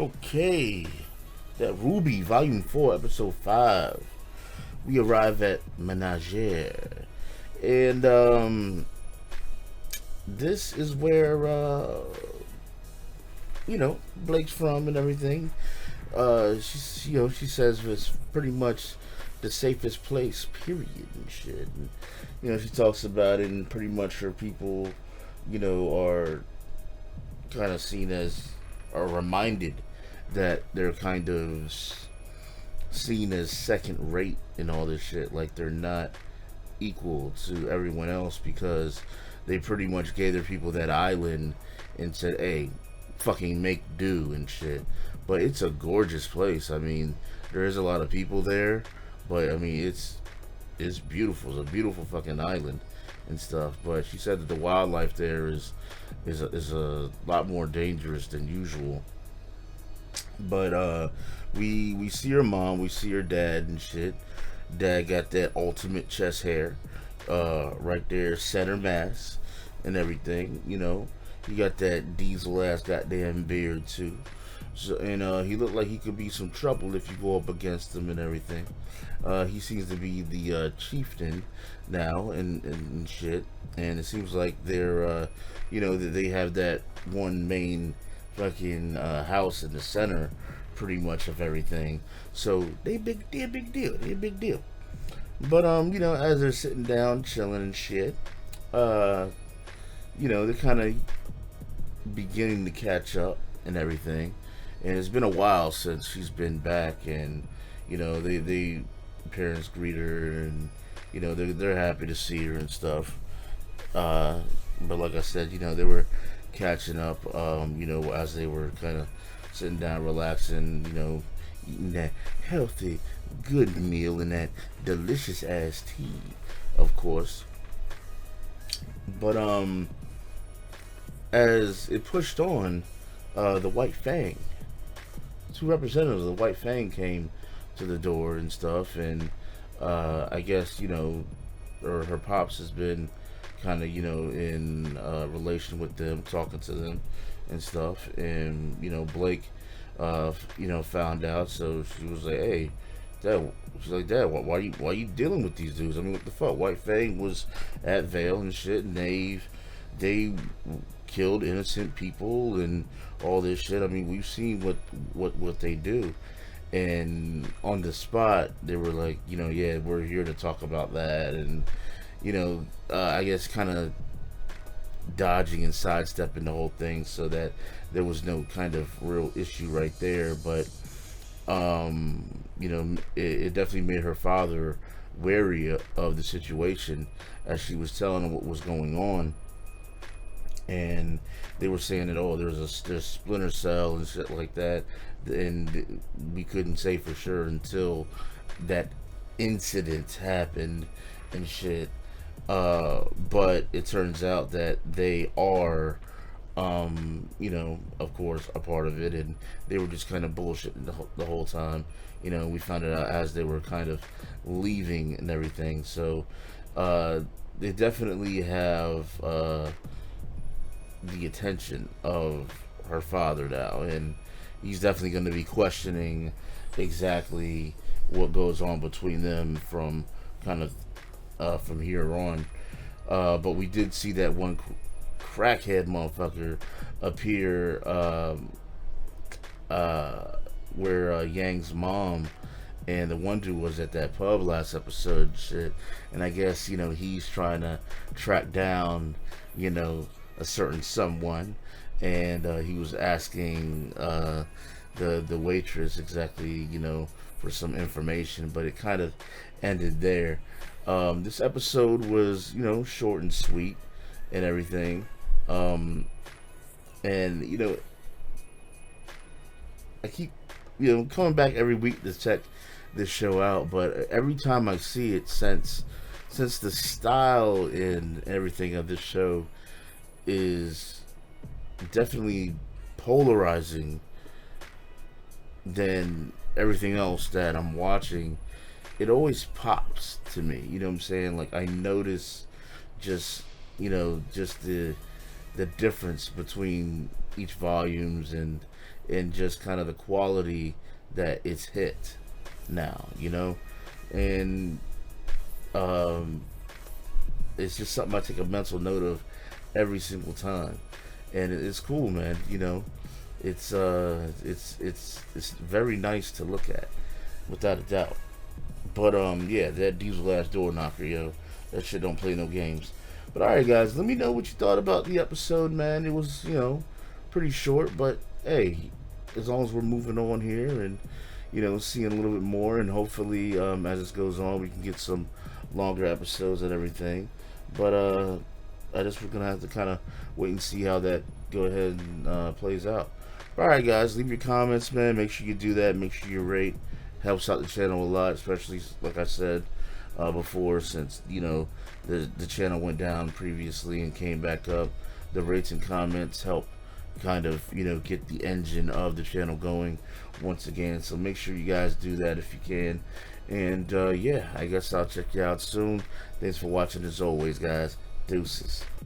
Okay, that RWBY Volume 4, Episode 5. We arrive at Menagere. And, this is where, Blake's from and everything. She says it's pretty much the safest place, period, and shit. And, she talks about it, and pretty much her people, are kind of seen as, are reminded that they're kind of seen as second rate and all this shit. Like they're not equal to everyone else because they pretty much gave their people that island and said, hey, fucking make do and shit. But it's a gorgeous place. I mean, there is a lot of people there, but I mean, it's beautiful. It's a beautiful fucking island and stuff. But she said that the wildlife there is a lot more dangerous than usual. But we see her mom, we see her dad and shit. Dad got that ultimate chest hair, right there, center mass and everything. He got that diesel ass goddamn beard too. So, and he looked like he could be some trouble if you go up against him and everything. He seems to be the chieftain now and shit. And it seems like they're, that they have that one main fucking house in the center, pretty much of everything. So they big deal. They a big deal. But as they're sitting down, chilling and shit, they're kind of beginning to catch up and everything. And it's been a while since she's been back, and they parents greet her, and they're happy to see her and stuff. But like I said, they were catching up, as they were kind of sitting down, relaxing, eating that healthy, good meal and that delicious ass tea, of course. But as it pushed on, the White Fang, two representatives of the White Fang came to the door and stuff, and I guess or her pops has been kind of in relation with them, talking to them and stuff, and Blake found out, so she was like, hey, Dad, she's like, Dad, why you dealing with these dudes? I mean, what the fuck? White Fang was at Vale and shit, and they killed innocent people and all this shit. I mean, we've seen what they do. And on the spot, they were like, yeah, we're here to talk about that. And, I guess kind of dodging and sidestepping the whole thing so that there was no kind of real issue right there. But, it definitely made her father wary of the situation as she was telling him what was going on. And they were saying that, oh, there's Splinter Cell and shit like that, and we couldn't say for sure until that incident happened and shit. But it turns out that they are, of course, a part of it, and they were just kind of bullshitting the whole time. We found it out as they were kind of leaving and everything. So they definitely have the attention of her father now, and he's definitely going to be questioning exactly what goes on between them from kind of from here on. But we did see that one crackhead motherfucker appear where Yang's mom and the one dude was at that pub last episode and shit, and I guess he's trying to track down a certain someone, and he was asking the waitress exactly for some information, but it kind of ended there. This episode was short and sweet and everything, and I keep coming back every week to check this show out, but every time I see it, since the style and everything of this show is definitely polarizing than everything else that I'm watching, it always pops to me. You know what I'm saying? Like I notice just just the difference between each volumes, and and just kind of the quality that it's hit now, and it's just something I take a mental note of every single time, and it's cool, man. It's very nice to look at, without a doubt. But yeah, that Diesel ass door knocker, yo, that shit don't play no games. But alright, guys, let me know what you thought about the episode, man. It was, pretty short, but hey, as long as we're moving on here and seeing a little bit more, and hopefully as this goes on, we can get some longer episodes and everything. But I just we're gonna have to kind of wait and see how that go ahead and plays out. Alright, guys, leave your comments, man. Make sure you do that. Make sure you rate. Helps out the channel a lot, especially like I said before, since the channel went down previously and came back up. The rates and comments help kind of get the engine of the channel going once again. So make sure you guys do that if you can. And yeah, I guess I'll check you out soon. Thanks for watching as always, guys. Deuces.